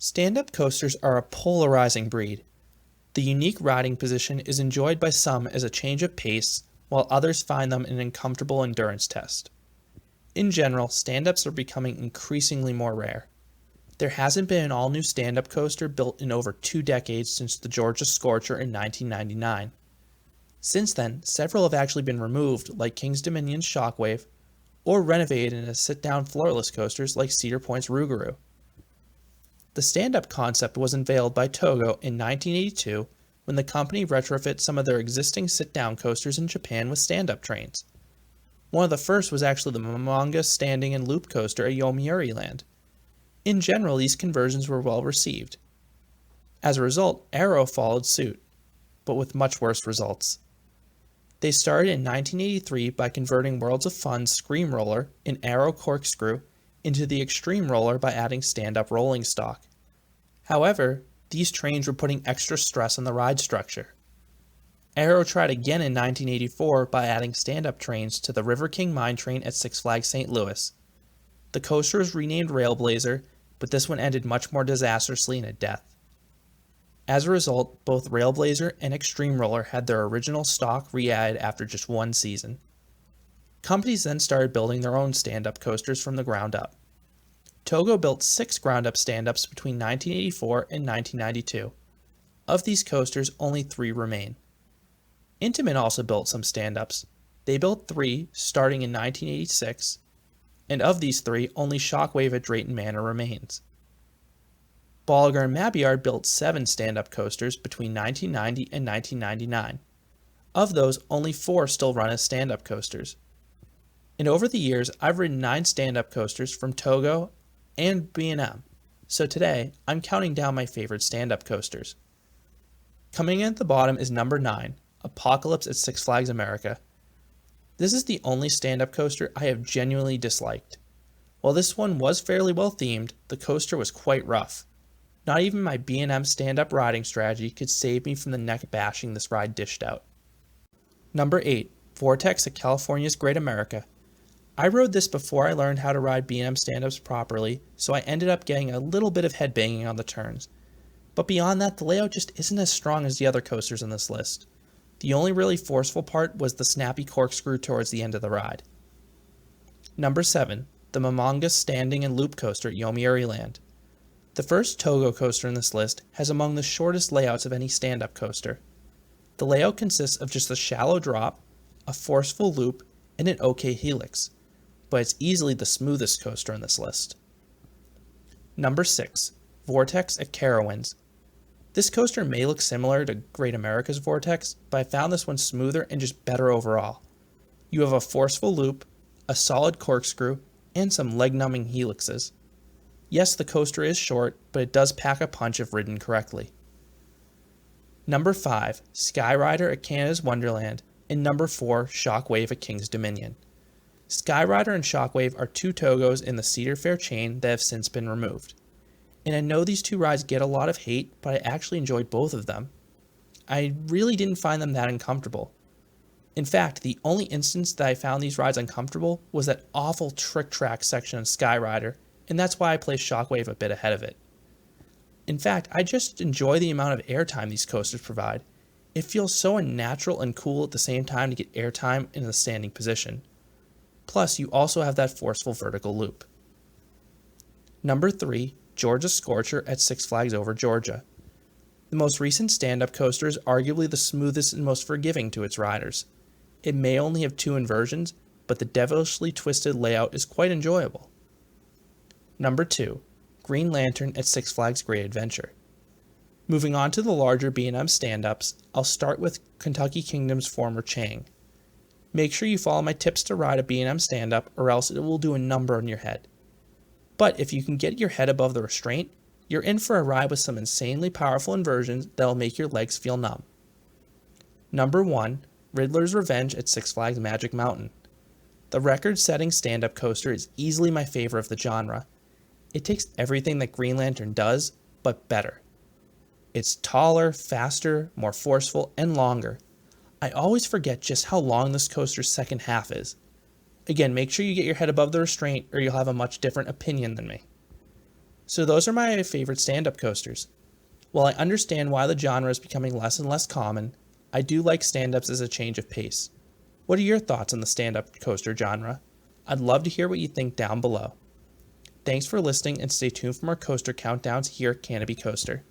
Stand-up coasters are a polarizing breed. The unique riding position is enjoyed by some as a change of pace, while others find them an uncomfortable endurance test. In general, stand-ups are becoming increasingly more rare. There hasn't been an all-new stand-up coaster built in over 2 decades since the Georgia Scorcher in 1999. Since then, several have actually been removed, like King's Dominion's Shockwave, or renovated into sit-down floorless coasters like Cedar Point's Rougarou. The stand-up concept was unveiled by Togo in 1982 when the company retrofit some of their existing sit-down coasters in Japan with stand-up trains. One of the first was actually the Momonga standing and loop coaster at Yomiuri Land. In general, these conversions were well received. As a result, Arrow followed suit, but with much worse results. They started in 1983 by converting Worlds of Fun's Scream Roller, an Arrow corkscrew, into the Extreme Roller by adding stand-up rolling stock. However, these trains were putting extra stress on the ride structure. Arrow tried again in 1984 by adding stand-up trains to the River King Mine Train at Six Flags St. Louis. The coaster was renamed Railblazer, but this one ended much more disastrously in a death. As a result, both Railblazer and Extreme Roller had their original stock re-added after just 1 season. Companies then started building their own stand-up coasters from the ground up. Togo built 6 ground-up stand-ups between 1984 and 1992. Of these coasters, only 3 remain. Intamin also built some stand-ups. They built 3, starting in 1986, and of these 3, only Shockwave at Drayton Manor remains. Bolliger and Mabillard built 7 stand-up coasters between 1990 and 1999. Of those, only 4 still run as stand-up coasters. And over the years, I've ridden 9 stand-up coasters from Togo and B&M, so today I'm counting down my favorite stand-up coasters. Coming in at the bottom is number 9, Apocalypse at Six Flags America. This is the only stand-up coaster I have genuinely disliked. While this one was fairly well themed, the coaster was quite rough. Not even my B&M stand-up riding strategy could save me from the neck bashing this ride dished out. Number 8, Vortex at California's Great America. I rode this before I learned how to ride B&M stand-ups properly, so I ended up getting a little bit of headbanging on the turns. But beyond that, the layout just isn't as strong as the other coasters on this list. The only really forceful part was the snappy corkscrew towards the end of the ride. Number 7, the Momonga standing and loop coaster at Yomiuri Land. The first Togo coaster in this list has among the shortest layouts of any stand-up coaster. The layout consists of just a shallow drop, a forceful loop, and an OK helix, but it's easily the smoothest coaster on this list. Number 6, Vortex at Carowinds. This coaster may look similar to Great America's Vortex, but I found this one smoother and just better overall. You have a forceful loop, a solid corkscrew, and some leg-numbing helixes. Yes, the coaster is short, but it does pack a punch if ridden correctly. Number 5, Skyrider at Canada's Wonderland, and number 4, Shockwave at King's Dominion. Skyrider and Shockwave are 2 Togos in the Cedar Fair chain that have since been removed. And I know these 2 rides get a lot of hate, but I actually enjoyed both of them. I really didn't find them that uncomfortable. In fact, the only instance that I found these rides uncomfortable was that awful trick track section on Skyrider, and that's why I placed Shockwave a bit ahead of it. In fact, I just enjoy the amount of airtime these coasters provide. It feels so unnatural and cool at the same time to get airtime in a standing position. Plus, you also have that forceful vertical loop. Number 3, Georgia Scorcher at Six Flags Over Georgia. The most recent stand-up coaster is arguably the smoothest and most forgiving to its riders. It may only have 2 inversions, but the devilishly twisted layout is quite enjoyable. Number 2, Green Lantern at Six Flags Great Adventure. Moving on to the larger B&M stand-ups, I'll start with Kentucky Kingdom's former Chang. Make sure you follow my tips to ride a B&M stand-up or else it will do a number on your head. But if you can get your head above the restraint, you're in for a ride with some insanely powerful inversions that'll make your legs feel numb. Number 1, Riddler's Revenge at Six Flags Magic Mountain. The record-setting stand-up coaster is easily my favorite of the genre. It takes everything that Green Lantern does, but better. It's taller, faster, more forceful, and longer. I always forget just how long this coaster's second half is. Again, make sure you get your head above the restraint or you'll have a much different opinion than me. So those are my favorite stand-up coasters. While I understand why the genre is becoming less and less common, I do like stand-ups as a change of pace. What are your thoughts on the stand-up coaster genre? I'd love to hear what you think down below. Thanks for listening and stay tuned for more coaster countdowns here at Canopy Coaster.